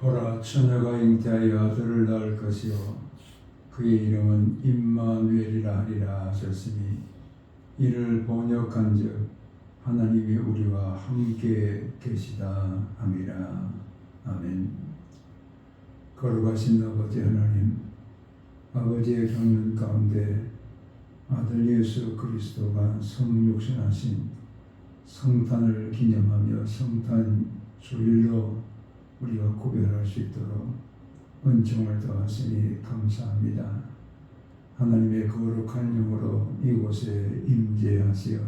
보라, 처녀가 잉태하여 아들을 낳을 것이요 그의 이름은 임마누엘이라 하리라 하셨으니 이를 번역한즉 하나님이 우리와 함께 계시다 함이라. 아멘. 거룩하신 아버지 하나님, 아버지의 경륜 가운데 아들 예수 그리스도가 성육신하신 성탄을 기념하며 성탄 주일로 우리가 구별할 수 있도록 은총을 더하시니 감사합니다. 하나님의 거룩한 영으로 이곳에 임재하시어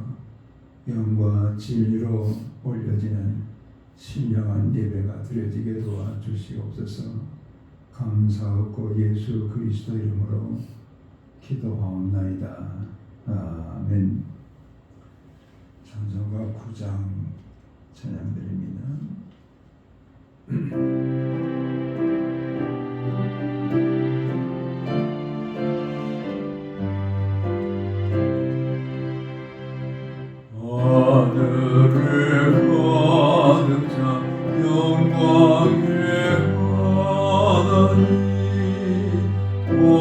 영과 진리로 올려지는 신령한 예배가 드려지게 도와주시옵소서. 감사하고 예수 그리스도 이름으로 기도하옵나이다. 아멘. 찬송가 9장 찬양드립니다. 하늘을 가득 찬 영광의 하나님, 온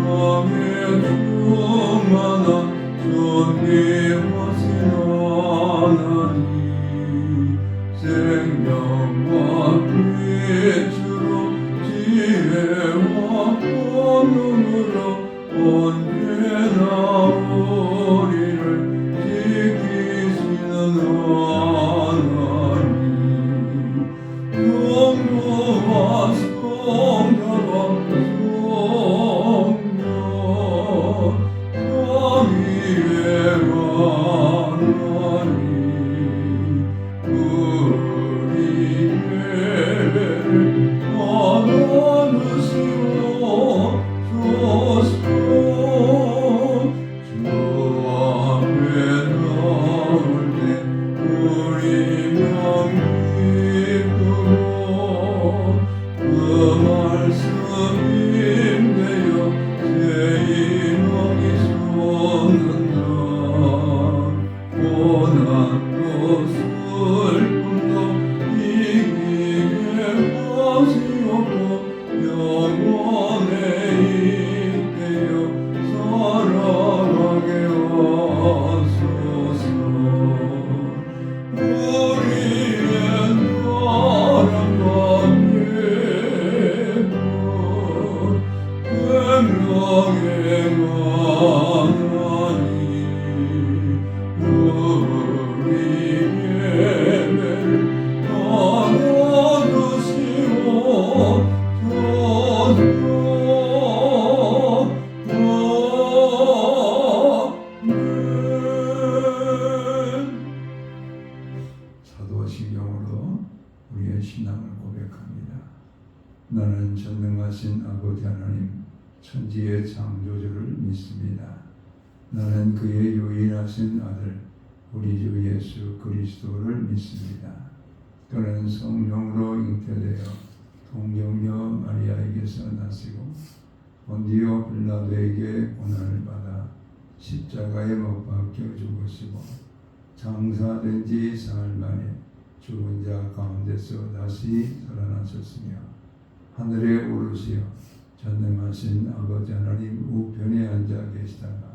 땅에 충만한 존귀하신 하나님, 생명과 빛으로 지혜와 권능으로 언제나 우리를 하나님, 성부와 성자와 성령 삼위의 하나님, 우리 죄를 다 나누시옵소서. 주 앞에 나올 때 우리 명 기쁘고 그 말씀 힘내어 새 희망이 솟는다. 고난도 슬픔도 이기게 하시옵고 영원에 있대어 살아가게 하소서. 우리의 사랑과 예물 생명의 하나님, 우리 예배를 사도신경으로 우리의 신앙을 고백합니다. 나는 전능하신 아버지 하나님, 천지의 창조주를 믿습니다. 나는 그의 유일하신 아들 우리 주 예수 그리스도를 믿습니다. 그는 성령으로 잉태되어 동정녀 마리아에게서 나시고 본디오 빌라도에게 고난을 받아 십자가에 못 박혀 죽으시고 장사된 지 사흘 만에 죽은 자 가운데서 다시 살아나셨으며 하늘에 오르시어 전능하신 아버지 하나님 우편에 앉아 계시다가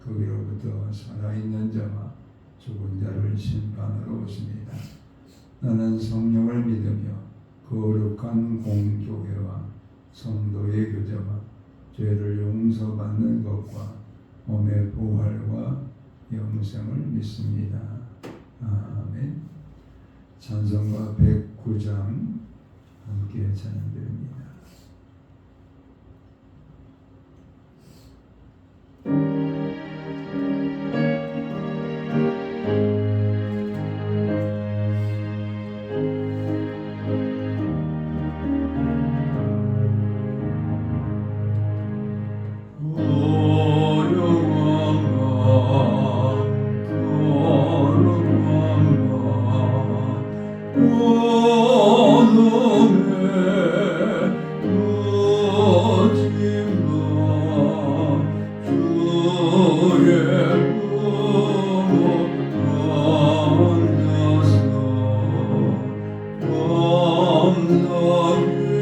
거기로부터 살아있는 자와 죽은 자를 심판하러 오십니다. 나는 성령을 믿으며 거룩한 공교회와 성도의 교제와 죄를 용서받는 것과 몸의 부활과 영생을 믿습니다. 아멘. 찬송가 109장 함께 찬양드립니다. 감사히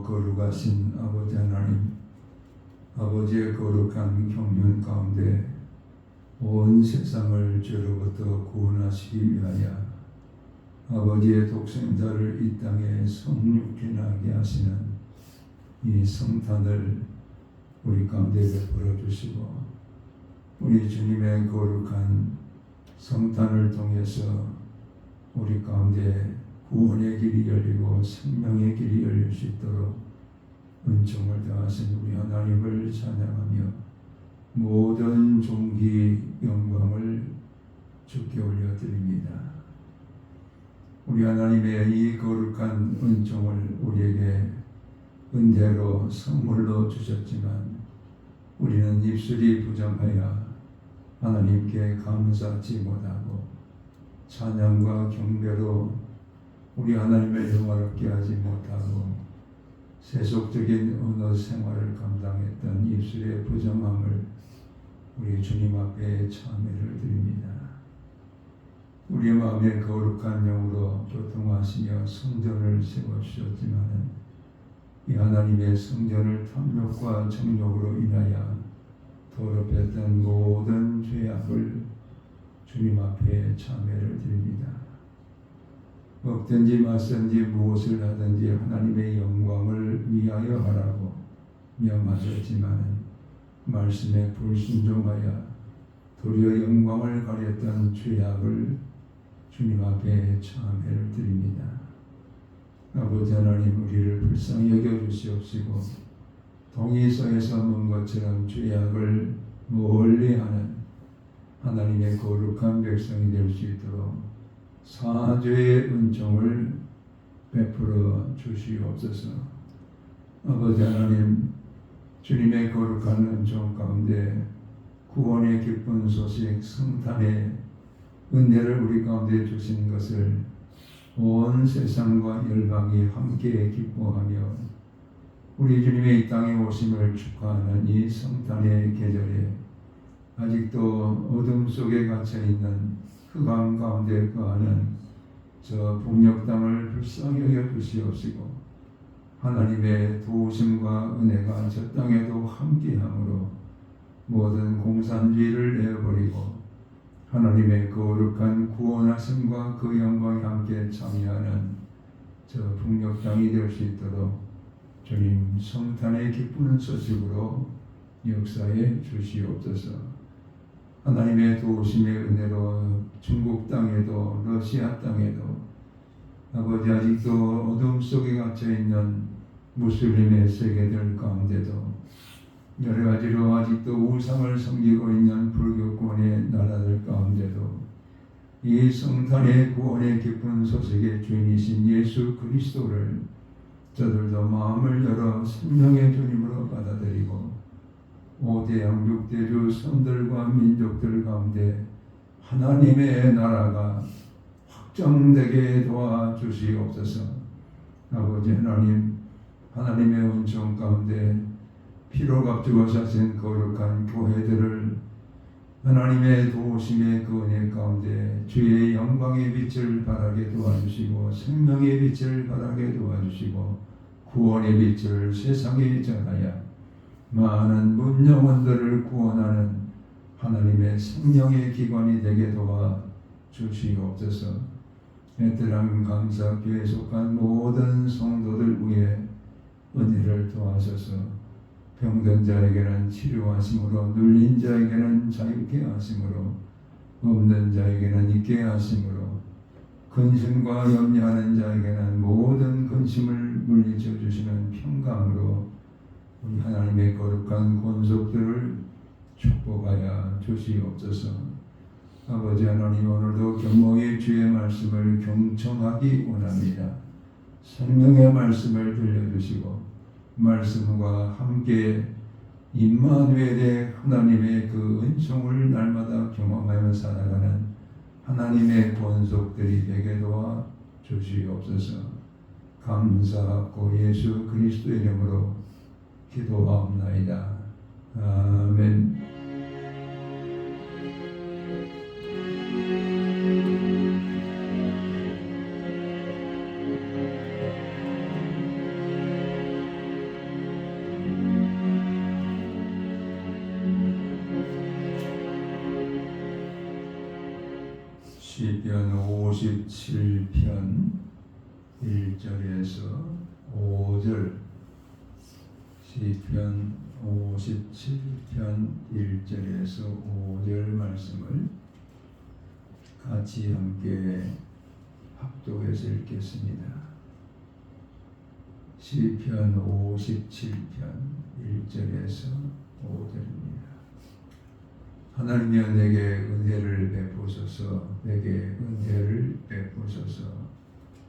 거룩하신 아버지 하나님, 아버지의 거룩한 경륜 가운데 온 세상을 죄로부터 구원하시기 위하여 아버지의 독생자를 이 땅에 성육신하게 하시는 이 성탄을 우리 가운데 베풀어 주시고, 우리 주님의 거룩한 성탄을 통해서 우리 가운데 구원의 길이 열리고 생명의 길이 열릴 수 있도록 은총을 더하신 우리 하나님을 찬양하며 모든 존귀 영광을 주께 올려드립니다. 우리 하나님의 이 거룩한 은총을 우리에게 은혜로 선물로 주셨지만 우리는 입술이 부정하여 하나님께 감사하지 못하고 찬양과 경배로 우리 하나님을 영화롭게 하지 못하고 세속적인 언어 생활을 감당했던 입술의 부정함을 우리 주님 앞에 참회를 드립니다. 우리 마음에 거룩한 영으로 교통하시며 성전을 세워주셨지만 이 하나님의 성전을 탐욕과 정욕으로 인하여 더럽혔던 모든 죄악을 주님 앞에 참회를 드립니다. 먹든지 마든지 무엇을 하든지 하나님의 영광을 위하여 하라고 명하셨지만 말씀에 불순종하여 도리어 영광을 가렸던 죄악을 주님 앞에 참회를 드립니다. 아버지 하나님, 우리를 불쌍히 여겨주시옵시고 동이서에서 문 것처럼 죄악을 멀리하는 하나님의 거룩한 백성이 될 수 있도록 사죄의 은총을 베풀어 주시옵소서. 아버지 하나님, 주님의 거룩한 은총 가운데 구원의 기쁜 소식 성탄의 은혜를 우리 가운데 주신 것을 온 세상과 열방이 함께 기뻐하며 우리 주님의 이 땅에 오심을 축하하는 이 성탄의 계절에 아직도 어둠 속에 갇혀있는 흑암 가운데 거하는 저 북녘 땅을 불쌍히 여겨 주시옵시고 하나님의 도우심과 은혜가 저 땅에도 함께함으로 모든 공산주의를 내어버리고 하나님의 거룩한 구원하심과 그 영광에 함께 참여하는 저 북녘 땅이 될 수 있도록 주님 성탄의 기쁜 소식으로 역사해 주시옵소서. 하나님의 도우심의 은혜로 중국 땅에도 러시아 땅에도 아버지 아직도 어둠 속에 갇혀있는 무슬림의 세계들 가운데도 여러 가지로 아직도 우상을 섬기고 있는 불교권의 나라들 가운데도 이 성탄의 구원의 기쁜 소식의 주인이신 예수 그리스도를 저들도 마음을 열어 생명의 주님으로 받아들이고 5대양 6대주 선들과 민족들 가운데 하나님의 나라가 확정되게 도와주시옵소서. 아버지 하나님, 하나님의 은총 가운데 피로 값주고 사신 거룩한 교회들을 하나님의 도우심의 그 은혜 가운데 주의 영광의 빛을 발하게 도와주시고 생명의 빛을 발하게 도와주시고 구원의 빛을 세상에 전하여 많은 문영혼들을 구원하는 하나님의 생명의 기관이 되게 도와주시옵소서. 베들레헴 감사교회에 속한 모든 성도들 위해 은혜를 도와셔서 병든 자에게는 치료하심으로 눌린 자에게는 자유케 하심으로 없는 자에게는 있게 하심으로 근심과 염려하는 자에게는 모든 근심을 물리쳐 주시는 평강으로 우리 하나님의 거룩한 권속들을 축복하여 주시옵소서. 아버지 하나님, 오늘도 경모의 주의 말씀을 경청하기 원합니다. 생명의 말씀을 들려주시고 말씀과 함께 임마누엘의 하나님의 그 은총을 날마다 경험하며 살아가는 하나님의 권속들이 되게 도와 주시옵소서. 감사하고 예수 그리스도의 이름으로 기도하옵나이다. 아멘. 시편 57편 1절에서 5절 시편 57편 1절에서 5절 말씀을 같이 함께 합독해서 읽겠습니다. 시편 57편 1절에서 5절입니다. 하나님이여 내게 은혜를 베푸소서. 내게 은혜를 베푸소서.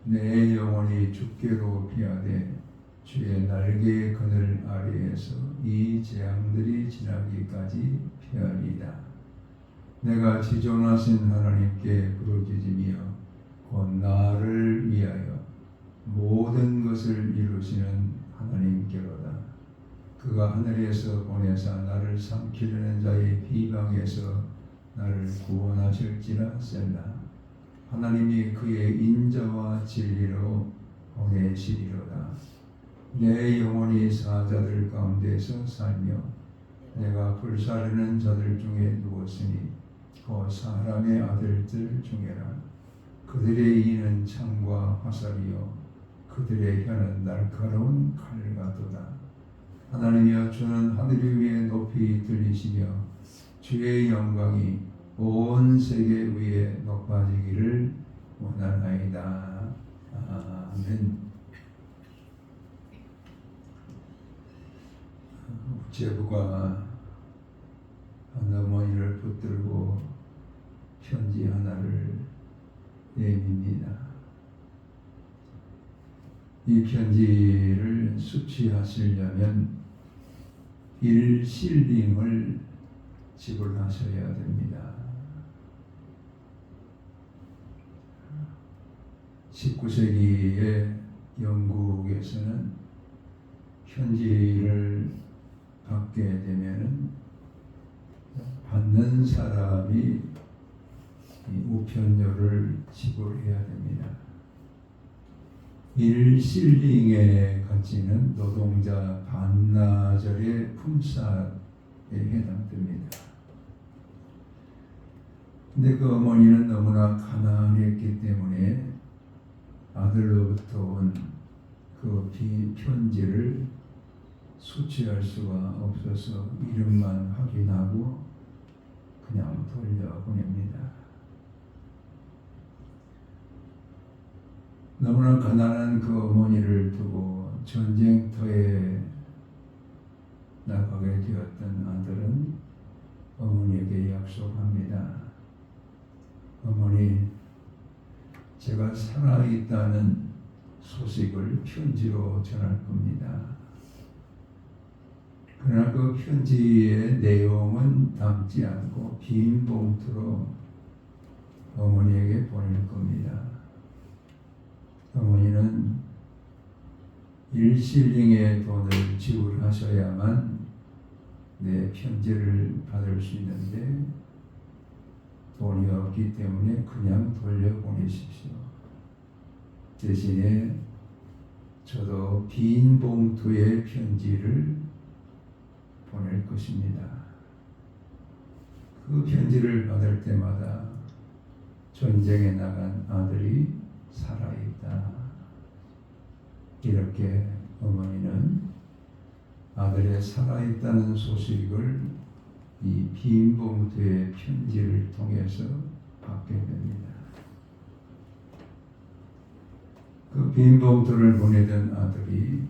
내 영혼이 주께로 피하되 주의 날개의 그늘 아래에서 이 재앙들이 지나기까지 피하리이다. 내가 지존하신 하나님께 부르짖으며 곧 나를 위하여 모든 것을 이루시는 하나님께로다. 그가 하늘에서 보내사 나를 삼키려는 자의 비방에서 나를 구원하실지라 셀라. 하나님이 그의 인자와 진리로 보내시리로다. 내 영혼이 사자들 가운데서 살며 내가 불사르는 자들 중에 누웠으니 그 사람의 아들들 중에라. 그들의 이는 창과 화살이요 그들의 혀는 날카로운 칼 같도다. 하나님이여 주는 하늘 위에 높이 들리시며 주의 영광이 온 세계 위에 높아지기를 원하나이다. 아멘. 제부가 한 어머니를 붙들고 편지 하나를 내밉니다. 이 편지를 수취하시려면 1실링을 지불하셔야 됩니다. 19세기의 영국에서는 편지를 받게 되면은 받는 사람이 우편료를 지불해야 됩니다. 1실링의 가치는 노동자 반나절의 품삯에 해당됩니다. 근데 그 어머니는 너무나 가난했기 때문에 아들로부터 온 그 편지를 수취할 수가 없어서 이름만 확인하고 그냥 돌려보냅니다. 너무나 가난한 그 어머니를 두고 전쟁터에 나가게 되었던 아들은 어머니에게 약속합니다. 어머니, 제가 살아있다는 소식을 편지로 전할 겁니다. 그러나 그 편지의 내용은 담지 않고 빈 봉투로 어머니에게 보낼 겁니다. 어머니는 1실링의 돈을 지불하셔야만 내 편지를 받을 수 있는데 돈이 없기 때문에 그냥 돌려보내십시오. 대신에 저도 빈 봉투의 편지를 보낼 것입니다. 그 편지를 받을 때마다 전쟁에 나간 아들이 살아있다. 이렇게 어머니는 아들의 살아있다는 소식을 이 빈 봉투의 편지를 통해서 받게 됩니다. 그 빈 봉투를 보내던 아들이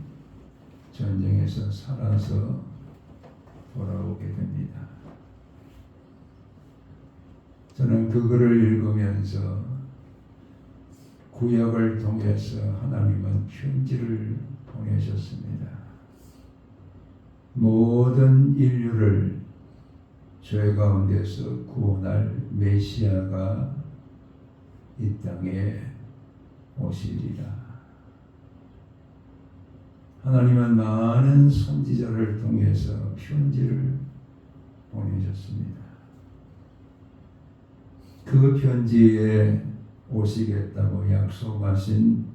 전쟁에서 살아서 돌아오게 됩니다. 저는 그 글을 읽으면서 구약을 통해서 하나님은 편지를 보내셨습니다. 모든 인류를 죄 가운데서 구원할 메시아가 이 땅에 오시리라. 하나님은 많은 선지자를 통해서 편지를 보내셨습니다. 그 편지에 오시겠다고 약속하신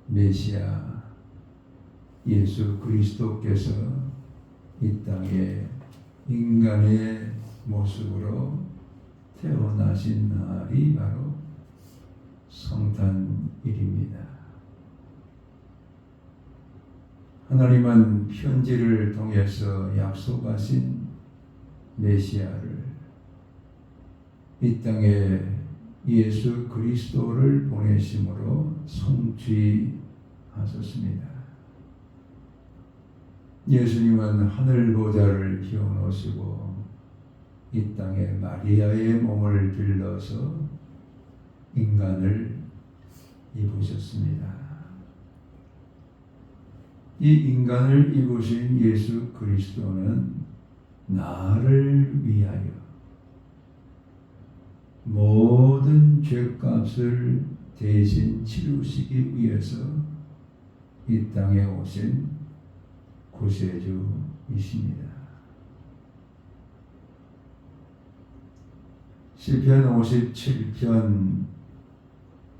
메시아 예수 그리스도께서 이 땅에 인간의 모습으로 태어나신 날이 바로 성탄일입니다. 하나님은 편지를 통해서 약속하신 메시아를 이 땅에 예수 그리스도를 보내심으로 성취하셨습니다. 예수님은 하늘 보좌를 비워놓으시고 이 땅에 마리아의 몸을 빌려서 인간을 입으셨습니다. 이 인간을 입으신 예수 그리스도는 나를 위하여 모든 죄값을 대신 치르시기 위해서 이 땅에 오신 구세주이십니다. 시편 57편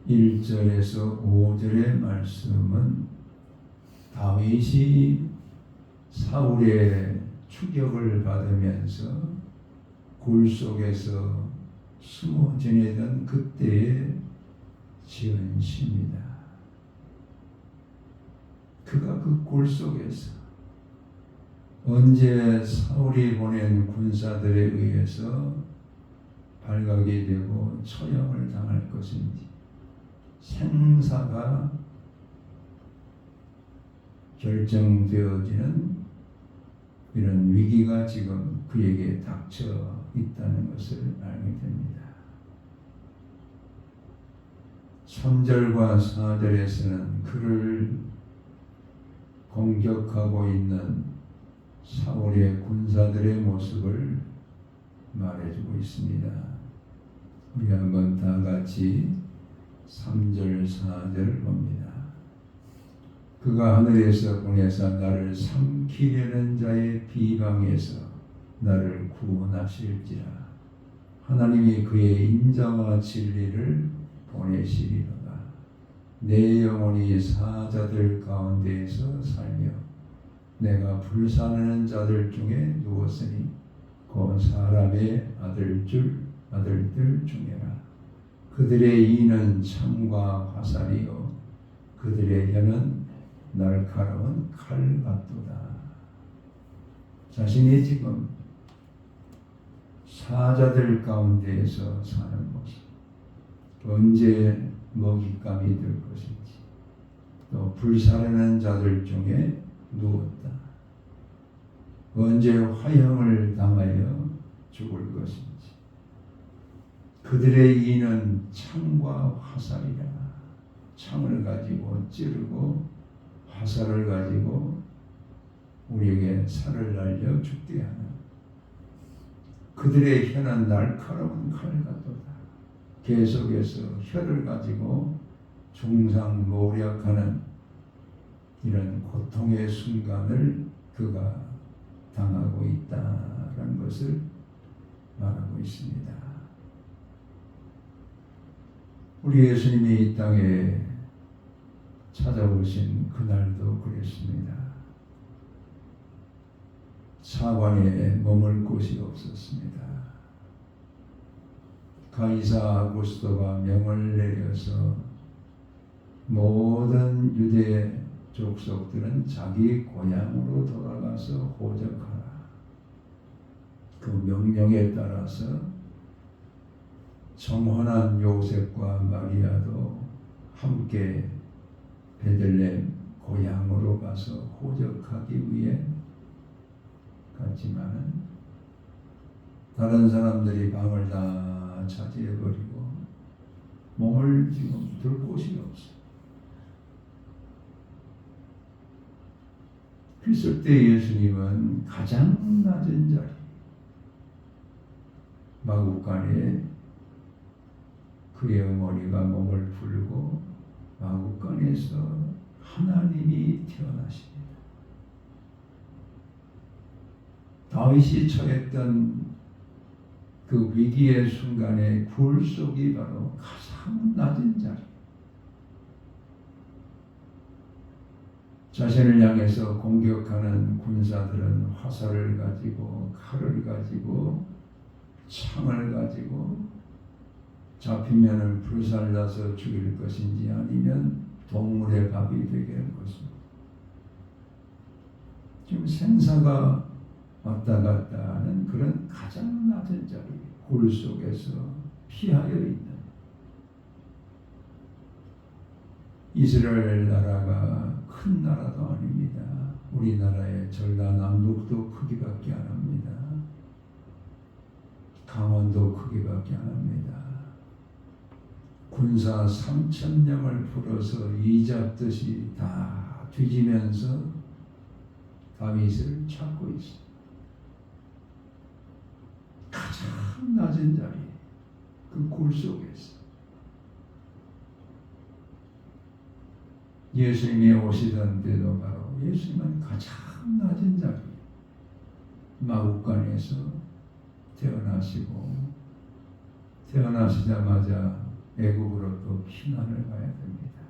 1절에서 5절의 말씀은 다윗이 사울의 추격을 받으면서 굴 속에서 숨어 지내던 그때의 지은 시입니다. 그가 그 굴 속에서 언제 사울이 보낸 군사들에 의해서 발각이 되고 처형을 당할 것인지 생사가 결정되어지는 이런 위기가 지금 그에게 닥쳐 있다는 것을 알게 됩니다. 3절과 4절에서는 그를 공격하고 있는 사울의 군사들의 모습을 말해주고 있습니다. 우리 한번 다 같이 3절, 4절을 봅니다. 그가 하늘에서 보내사 나를 삼키려는 자의 비방에서 나를 구원하실지라. 하나님이 그의 인자와 진리를 보내시리로다. 내 영혼이 사자들 가운데에서 살며 내가 불사르는 자들 중에 누웠으니 곧 사람의 아들들 중에라. 그들의 이는 창과 화살이요 그들의 혀는 날카로운 칼 같도다. 자신이 지금 사자들 가운데에서 사는 모습, 언제 먹잇감이 될 것인지, 또 불사르는 자들 중에 누웠다. 언제 화형을 당하여 죽을 것인지. 그들의 이는 창과 화살이라. 창을 가지고 찌르고 화살을 가지고 우리에게 살을 날려 죽게 하는, 그들의 혀는 날카로운 칼 같도다. 계속해서 혀를 가지고 중상모략하는 이런 고통의 순간을 그가 당하고 있다는 것을 말하고 있습니다. 우리 예수님이 이 땅에 찾아오신 그날도 그랬습니다. 사관에 머물 곳이 없었습니다. 가이사 아구스토가 명을 내려서 모든 유대 족속들은 자기 고향으로 돌아가서 호적하라. 그 명령에 따라서 청혼한 요셉과 마리아도 함께 베들레헴 고향으로 가서 호적하기 위해 갔지만은 다른 사람들이 방을 다 차지해버리고 몸을 지금 둘 곳이 없어. 그랬을 때 예수님은 가장 낮은 자리, 마구간에 그의 어머니가 몸을 풀고 마구간에서 하나님이 태어나십니다. 다윗이 처했던 그 위기의 순간의 굴속이 바로 가장 낮은 자리. 자신을 향해서 공격하는 군사들은 화살을 가지고 칼을 가지고 창을 가지고 잡히면은 불살라서 죽일 것인지 아니면 동물의 밥이 되게 할 것입니다. 지금 생사가 왔다 갔다 하는 그런 가장 낮은 자리, 굴 속에서 피하여 있는 이스라엘 나라가 큰 나라도 아닙니다. 우리나라의 전라남북도 크기밖에 안 합니다. 강원도 크기밖에 안 합니다. 군사 3,000명을 풀어서 이잡듯이 다 뒤지면서 다윗을 찾고 있습니다. 가장 낮은 자리, 그 굴 속에서 예수님이 오시던 때도 바로 예수님은 가장 낮은 자리, 마구간에서 태어나시고 태어나시자마자 애국으로 또 피난을 가야 됩니다.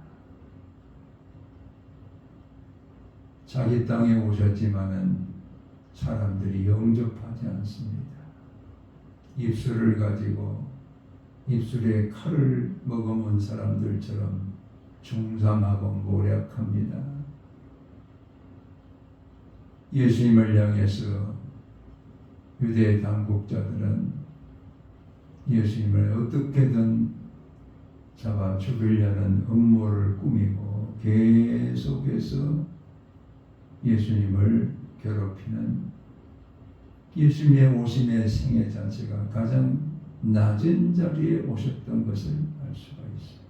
자기 땅에 오셨지만은 사람들이 영접하지 않습니다. 입술을 가지고 입술에 칼을 머금은 사람들처럼 중상하고 모략합니다. 예수님을 향해서 유대 당국자들은 예수님을 어떻게든 잡아 죽이려는 음모를 꾸미고 계속해서 예수님을 괴롭히는, 예수님의 오심의 생애 자체가 가장 낮은 자리에 오셨던 것을 알 수가 있습니다.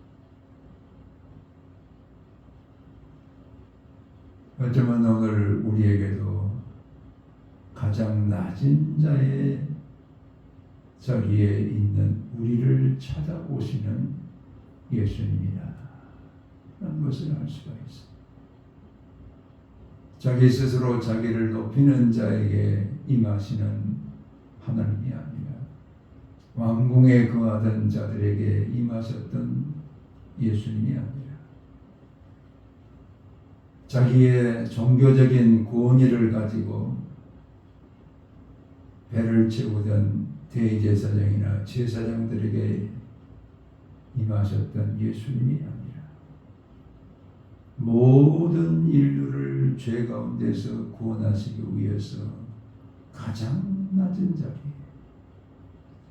어쩌면 오늘 우리에게도 가장 낮은 자의 자리에 있는 우리를 찾아오시는 예수님이다 라는 것을 알 수가 있습니다. 자기 스스로 자기를 높이는 자에게 임하시는 하나님이 아니라 왕궁에 거하던 자들에게 임하셨던 예수님이 아니라 자기의 종교적인 권위를 가지고 배를 채우던 대제사장이나 제사장들에게 임하셨던 예수님이 아니라 모든 인류를 죄 가운데서 구원하시기 위해서 가장 낮은 자리에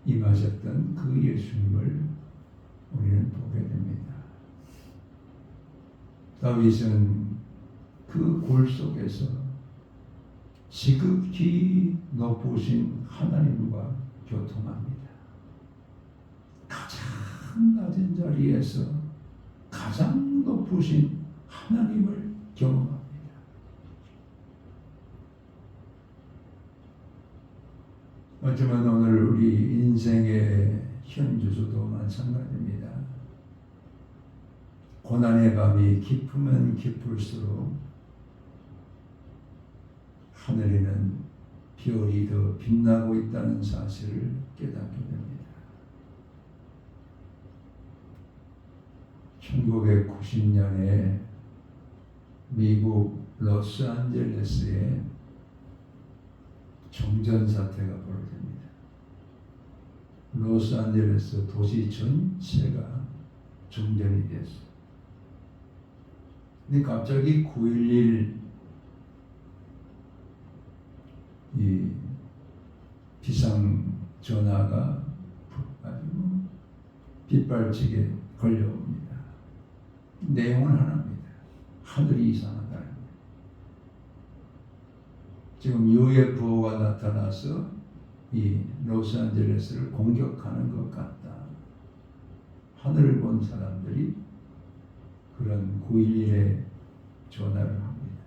임하셨던 그 예수님을 우리는 보게 됩니다. 다윗은 그 굴 속에서 지극히 높으신 하나님과 교통합니다. 가장 낮은 자리에서 가장 높으신 하나님을 경험합니다. 어쩌면 오늘 우리 인생의 현주소도 마찬가지입니다. 고난의 밤이 깊으면 깊을수록 하늘에는 별이 더 빛나고 있다는 사실을 깨닫게 됩니다. 1990년에 미국 로스앤젤레스에 정전사태가 벌어집니다. 로스앤젤레스 도시 전체가 정전이 됐어요. 근데 갑자기 9.11 이 비상 전화가 아주 빗발치게 걸려옵니다. 내용은 하나입니다. 하늘이 이상하다. 지금 UFO가 나타나서 이 로스앤젤레스를 공격하는 것 같다. 하늘을 본 사람들이 그런 9.11에 전화를 합니다.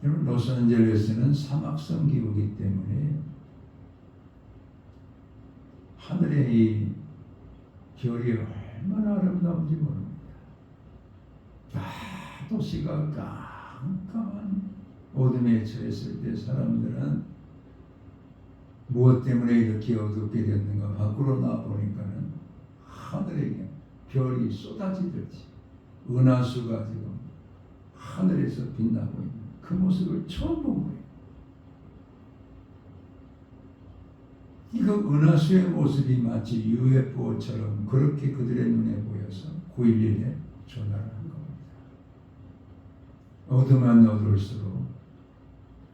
여러분, 로스앤젤레스는 사막성 기후이기 때문에 하늘의 이 별이 얼마나 아름다운지 모릅니다. 도시가 깜깜한 어둠에 처했을 때 사람들은 무엇 때문에 이렇게 어둡게 됐는가 밖으로 나와보니까는 하늘에 별이 쏟아지듯이 은하수가 지금 하늘에서 빛나고 있는 그 모습을 처음 본 거예요. 이거 은하수의 모습이 마치 UFO처럼 그렇게 그들의 눈에 보여서 9.11에 전화를 한 겁니다. 어두면 어두울수록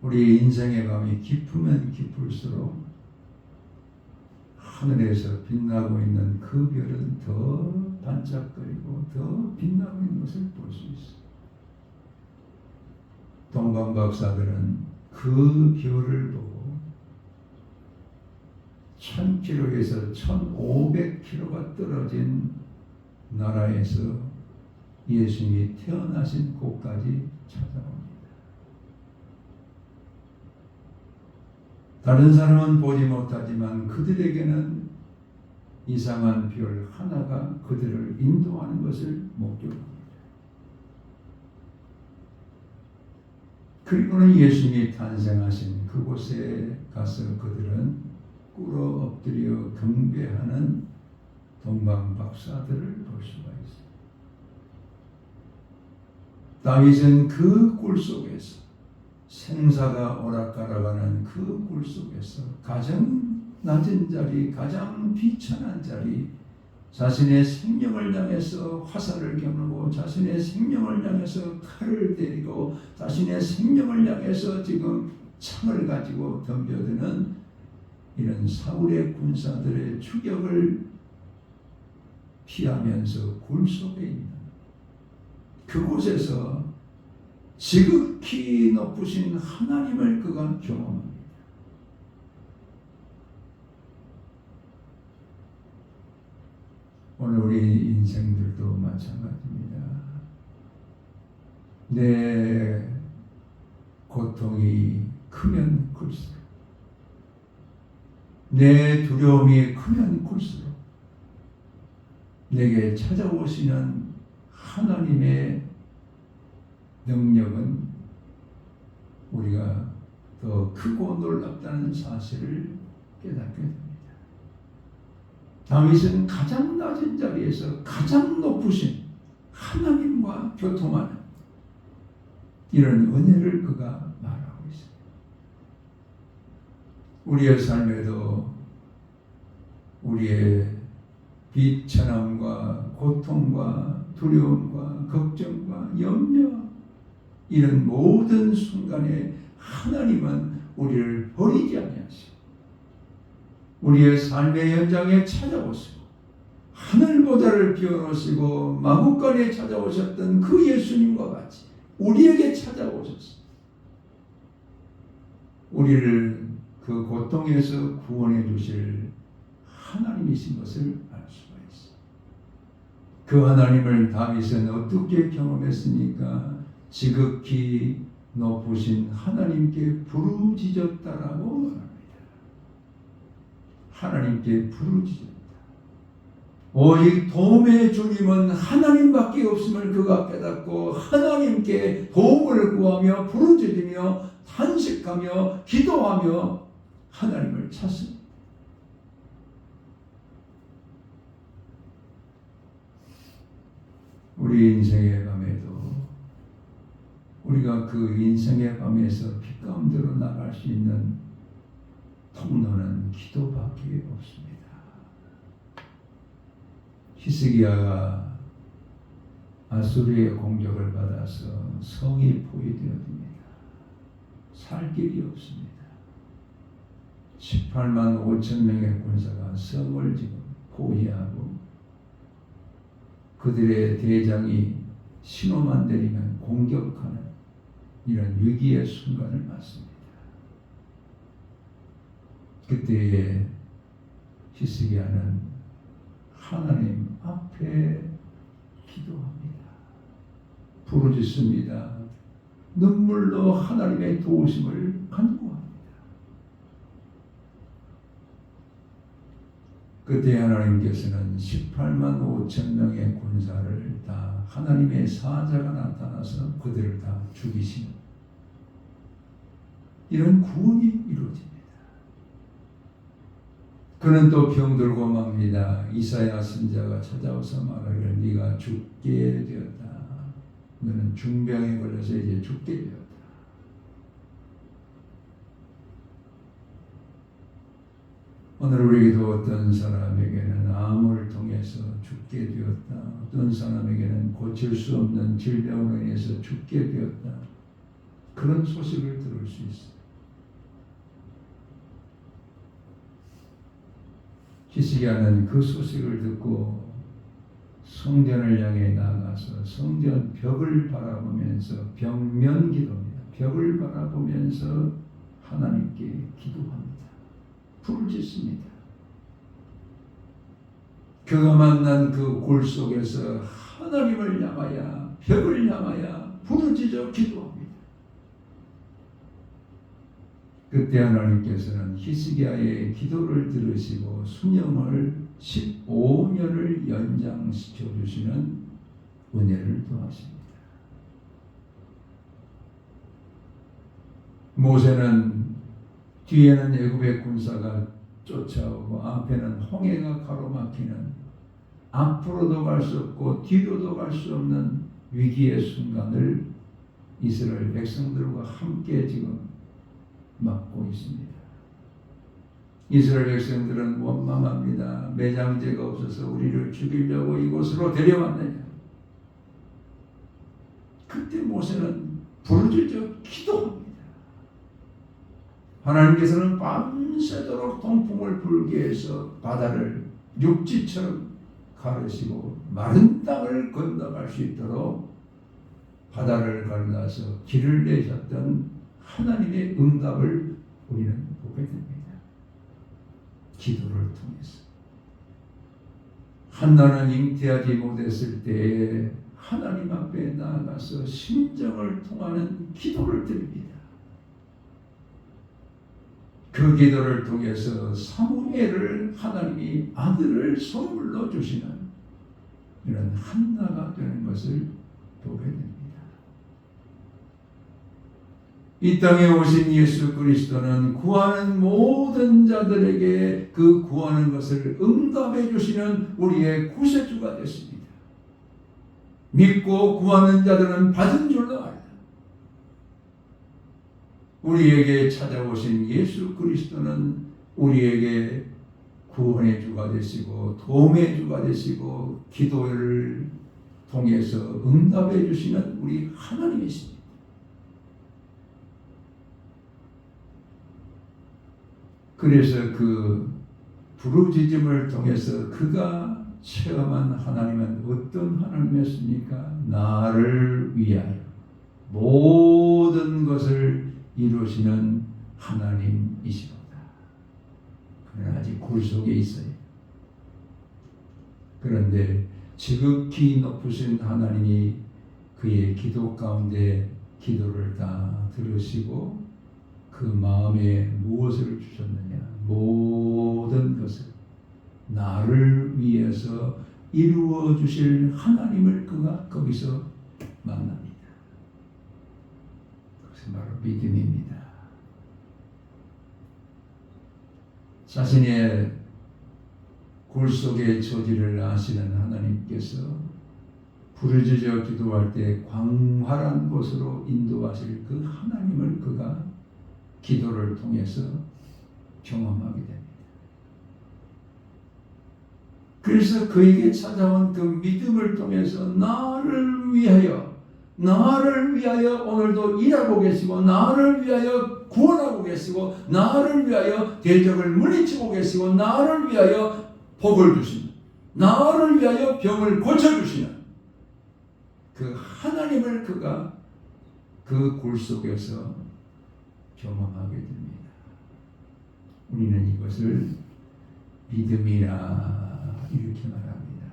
우리 인생의 밤이 깊으면 깊을수록 하늘에서 빛나고 있는 그 별은 더 반짝거리고 더 빛나고 있는 것을 볼 수 있어요. 동방 박사들은 그 별을 보고 1000km에서 1500km가 떨어진 나라에서 예수님이 태어나신 곳까지 찾아옵니다. 다른 사람은 보지 못하지만 그들에게는 이상한 별 하나가 그들을 인도하는 것을 목격합니다. 그리고는 예수님이 탄생하신 그곳에 가서 그들은 꿇어 엎드려 경배하는 동방 박사들을 볼 수가 있습니다. 다윗은 그 굴 속에서 생사가 오락가락하는 그 굴 속에서 가장 낮은 자리, 가장 비천한 자리, 자신의 생명을 향해서 화살을 겨누고 자신의 생명을 향해서 칼을 때리고 자신의 생명을 향해서 지금 창을 가지고 덤벼드는 이런 사울의 군사들의 추격을 피하면서 굴 속에 있는 그곳에서 지극히 높으신 하나님을 그가 경험합니다. 오늘 우리 인생들도 마찬가지입니다. 내 고통이 크면 클수록, 내 두려움이 크면 클수록 내게 찾아오시는 하나님의 능력은 우리가 더 크고 놀랍다는 사실을 깨닫게 됩니다. 다윗은 가장 낮은 자리에서 가장 높으신 하나님과 교통하는 이런 은혜를 그가 말하고 있습니다. 우리의 삶에도 우리의 비천함과 고통과 두려움과 걱정과 염려 이런 모든 순간에 하나님은 우리를 버리지 아니하시고 우리의 삶의 현장에 찾아오시고 하늘보다를 비워놓으시고 마구간에 찾아오셨던 그 예수님과 같이 우리에게 찾아오셨습니다. 우리를 그 고통에서 구원해 주실 하나님이신 것을 알 수가 있어요. 그 하나님을 다윗은 어떻게 경험했습니까? 지극히 높으신 하나님께 부르짖었다라고 말합니다. 하나님께 부르짖었다. 오직 도움의 주님은 하나님밖에 없음을 그가 깨닫고 하나님께 도움을 구하며 부르짖으며 탄식하며 기도하며 하나님을 찾습니다. 우리 인생의 밤에도 우리가 그 인생의 밤에서 빛가운데로 나갈 수 있는 통로는 기도밖에 없습니다. 히스기야가 아수르의 공격을 받아서 성이 포위되었습니다. 살 길이 없습니다. 18만 5천 명의 군사가 성을 지금 포위하고 그들의 대장이 신호만 내리면 공격하는 이런 위기의 순간을 맞습니다. 그때에 히스기야는 하나님 앞에 기도합니다. 부르짖습니다. 눈물로 하나님의 도우심을 간구합니다. 그때 하나님께서는 18만 5천 명의 군사를 다 하나님의 사자가 나타나서 그들을 다 죽이시는 이런 구원이 이루어집니다. 그는 또 병들고 맙니다. 이사야 선지자가 찾아와서 말하기를 네가 죽게 되었다. 너는 중병에 걸려서 이제 죽게 되었다. 오늘 우리에게도 어떤 사람에게는 암을 통해서 죽게 되었다. 어떤 사람에게는 고칠 수 없는 질병으로 인해서 죽게 되었다. 그런 소식을 들을 수 있습니다. 히스기야는 그 소식을 듣고 성전을 향해 나가서 성전 벽을 바라보면서 벽면 기도입니다. 벽을 바라보면서 하나님께 기도합니다. 부르짖습니다. 그가 만난 그 골 속에서 하나님을 향하여 벽을 향하여 부르짖어 기도합니다. 그때 하나님께서는 히스기야의 기도를 들으시고 수명을 15년을 연장시켜 주시는 은혜를 더하십니다. 모세는 뒤에는 애굽의 군사가 쫓아오고 앞에는 홍해가 가로막히는 앞으로도 갈 수 없고 뒤로도 갈 수 없는 위기의 순간을 이스라엘 백성들과 함께 지금 맞고 있습니다. 이스라엘 백성들은 원망합니다. 매장제가 없어서 우리를 죽이려고 이곳으로 데려왔느냐. 그때 모세는 부르짖어 기도합니다. 하나님께서는 밤새도록 동풍을 불게 해서 바다를 육지처럼 가르시고 마른 땅을 건너갈 수 있도록 바다를 갈라서 길을 내셨던 하나님의 응답을 우리는 보게 됩니다. 기도를 통해서. 한나는 잉태하지 못했을 때에 하나님 앞에 나아가서 심정을 통하는 기도를 드립니다. 그 기도를 통해서 사무엘을 하나님이 아들을 선물로 주시는 이런 한나가 되는 것을 보게 됩니다. 이 땅에 오신 예수 그리스도는 구하는 모든 자들에게 그 구하는 것을 응답해 주시는 우리의 구세주가 됐습니다. 믿고 구하는 자들은 받은 줄로 알다. 우리에게 찾아오신 예수 그리스도는 우리에게 구원의 주가 되시고 도움의 주가 되시고 기도를 통해서 응답해 주시는 우리 하나님이십니다. 그래서 그 부르짖음을 통해서 그가 체험한 하나님은 어떤 하나님이었습니까? 나를 위하여 모든 것을 이루시는 하나님이시로다. 그는 아직 굴 속에 있어요. 그런데 지극히 높으신 하나님이 그의 기도 가운데 기도를 다 들으시고 그 마음에 무엇을 주셨느냐? 모든 것을 나를 위해서 이루어 주실 하나님을 그가 거기서 만납니다. 그것이 바로 믿음입니다. 자신의 굴 속의 처지를 아시는 하나님께서 부르짖어 기도할 때 광활한 곳으로 인도하실 그 하나님을 그가 기도를 통해서 경험하게 됩니다. 그래서 그에게 찾아온 그 믿음을 통해서 나를 위하여 오늘도 일하고 계시고, 나를 위하여 구원하고 계시고, 나를 위하여 대적을 물리치고 계시고, 나를 위하여 복을 주시는, 나를 위하여 병을 고쳐주시는 그 하나님을 그가 그 굴 속에서 경험하게 됩니다. 우리는 이것을 믿음이라 이렇게 말합니다.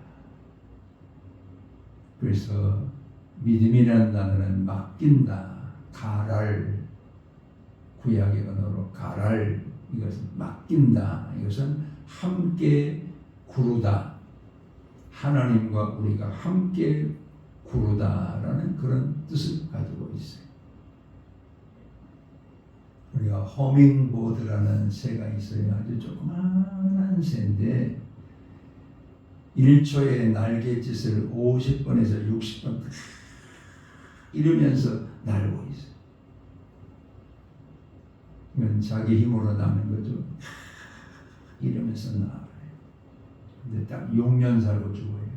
그래서 믿음이라는 단어는 맡긴다, 가랄, 구약의 언어로 가랄, 이것은 맡긴다, 이것은 함께 구르다, 하나님과 우리가 함께 구르다라는 그런 뜻을 가지고 있어요. 우리가 허밍보드라는 새가 있어요. 아주 조그마한 새인데 1초에 날갯짓을 50번에서 60번 이러면서 날고 있어요. 이건 자기 힘으로 나는 거죠. 이러면서 나아요. 근데 딱 6년 살고 죽어요.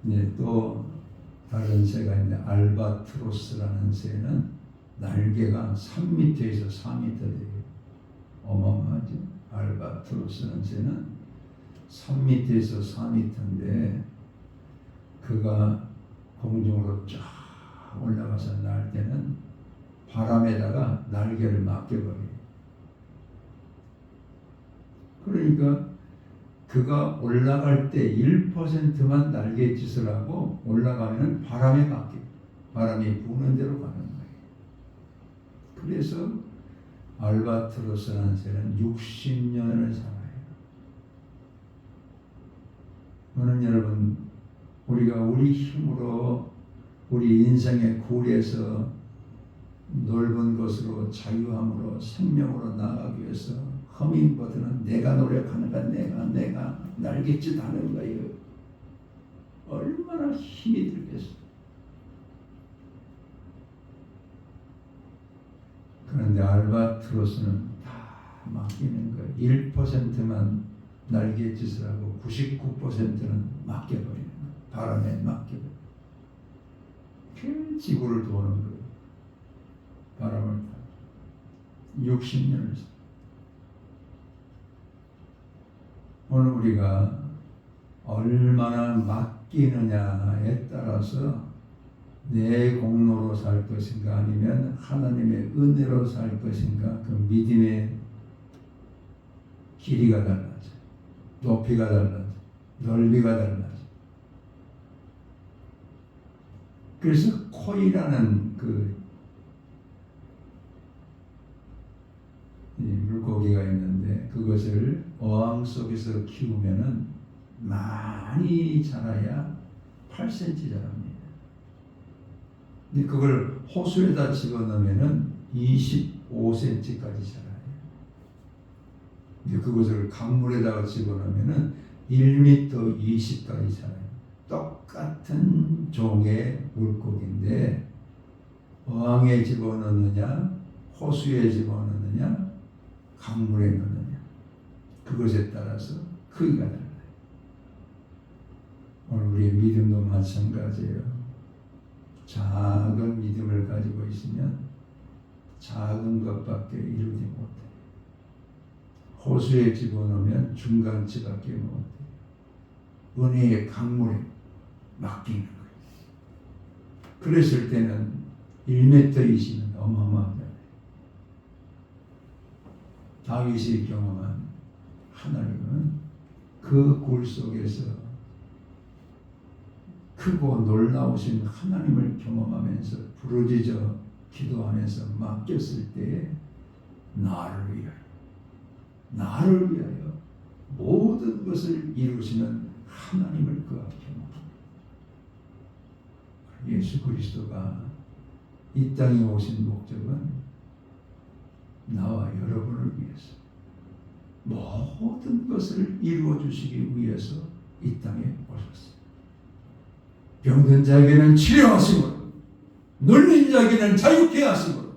네, 또 다른 새가 있는데 알바트로스라는 새는 날개가 3m에서 4m 돼요. 어마어마하죠. 알바트로스라는 새는 3m에서 4m인데 그가 공중으로 쫙 올라가서 날 때는 바람에다가 날개를 맡겨버려요. 그러니까 그가 올라갈 때 1%만 날갯짓을 하고 올라가면 바람에 맡겨, 바람이 부는 대로 가는 거예요. 그래서 알바트로스라는 새는 60년을 살아요. 저는 여러분, 우리가 우리 힘으로 우리 인생의 굴에서 넓은 것으로 자유함으로 생명으로 나아가기 위해서 허밍버드는 내가 노력하는 거야. 내가 날갯짓 하는 거예요. 얼마나 힘이 들겠어. 그런데 알바트로스는 다 맡기는 거예요. 1%만 날갯짓을 하고 99%는 맡겨버리는 거예요. 바람에 맡겨버리는 거예요. 지구를 도는 거예요. 바람을 타고 60년을 살아요. 오늘 우리가 얼마나 맡기느냐에 따라서 내 공로로 살 것인가 아니면 하나님의 은혜로 살 것인가, 그 믿음의 길이가 달라져, 높이가 달라져, 넓이가 달라져. 그래서 코이라는 그 물고기가 있는데 그것을 어항 속에서 키우면은 많이 자라야 8cm 자랍니다. 근데 그걸 호수에다 집어넣으면은 25cm까지 자라요. 근데 그것을 강물에다가 집어넣으면은 1m 20까지 자라요. 똑같은 종의 물고기인데 어항에 집어넣느냐, 호수에 집어넣느냐, 강물에 넣느냐, 그것에 따라서 크기가 달라요. 오늘 우리의 믿음도 마찬가지예요. 작은 믿음을 가지고 있으면 작은 것밖에 이루지 못해요. 호수에 집어넣으면 중간치밖에 못해. 은혜의 강물에 맡기는 거예요. 그랬을 때는 1m이시면 어마어마합니다. 다윗이 경험한 하나님은 그 굴 속에서 크고 놀라우신 하나님을 경험하면서 부르짖어 기도하면서 맡겼을 때에 나를 위하여 모든 것을 이루시는 하나님을 그 앞에 경험합니다. 예수 그리스도가 이 땅에 오신 목적은 나와 여러분을 위해서 모든 것을 이루어 주시기 위해서 이 땅에 오셨습니다. 병든 자에게는 치료하심으로, 눌린 자에게는 자유케 하심으로,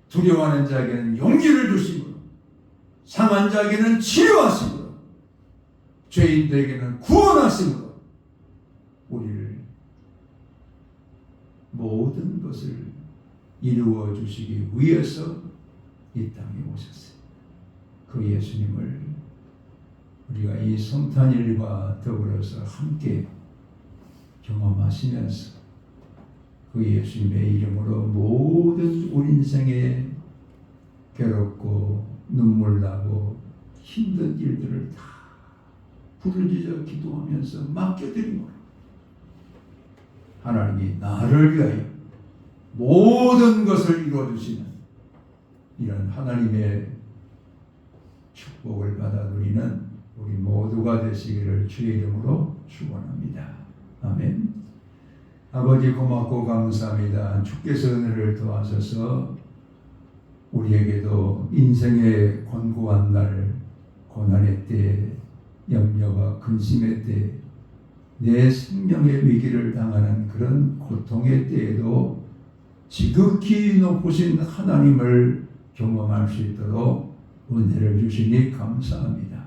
두려워하는 자에게는 용기를 주심으로, 상한 자에게는 치료하심으로, 죄인들에게는 구원하심으로 우리를 모든 것을 이루어 주시기 위해서 이 땅에 오셨어요. 그 예수님을 우리가 이 성탄일과 더불어서 함께 경험하시면서 그 예수님의 이름으로 모든 우리 인생에 괴롭고 눈물나고 힘든 일들을 다 부르짖어 기도하면서 맡겨드리므로 하나님이 나를 위하여 모든 것을 이루어주시는 이런 하나님의 축복을 받아 누리는 우리 모두가 되시기를 주의 이름으로 축원합니다. 아멘. 아버지 고맙고 감사합니다. 주께서 은혜를 더하셔서 우리에게도 인생의 권고한 날, 고난의 때, 염려와 근심의 때, 내 생명의 위기를 당하는 그런 고통의 때에도 지극히 높으신 하나님을 경험할 수 있도록 은혜를 주시니 감사합니다.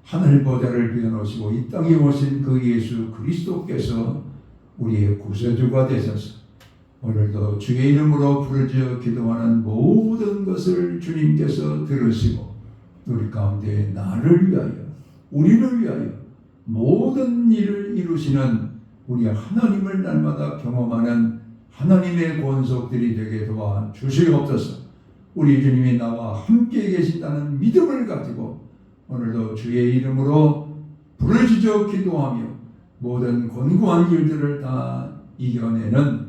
하늘 보좌를 비워놓으시고 이 땅에 오신 그 예수 그리스도께서 우리의 구세주가 되셔서 오늘도 주의 이름으로 부르짖어 기도하는 모든 것을 주님께서 들으시고 우리 가운데 나를 위하여, 우리를 위하여 모든 일을 이루시는 우리 하나님을 날마다 경험하는 하나님의 권속들이 되게 도와 주시옵소서. 우리 주님이 나와 함께 계신다는 믿음을 가지고 오늘도 주의 이름으로 부르짖어 기도하며 모든 곤고한 일들을 다 이겨내는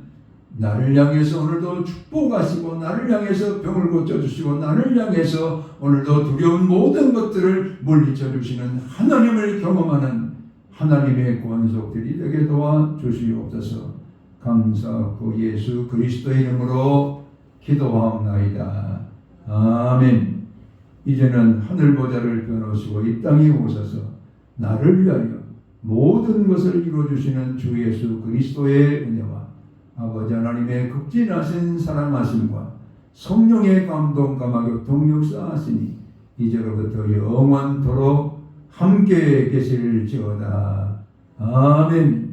나를 향해서 오늘도 축복하시고 나를 향해서 병을 고쳐주시고 나를 향해서 오늘도 두려운 모든 것들을 물리쳐 주시는 하나님을 경험하는 하나님의 권속들이 되게 도와 주시옵소서. 감사하고 예수 그리스도의 이름으로 기도하옵나이다. 아멘. 이제는 하늘 보좌를 펴놓으시고 이 땅에 오셔서 나를 위하여 모든 것을 이루어주시는 주 예수 그리스도의 은혜와 아버지 하나님의 극진하신 사랑하심과 성령의 감동 감화교통 역사하시니 이제로부터 영원토록 함께 계실지어다. 아멘.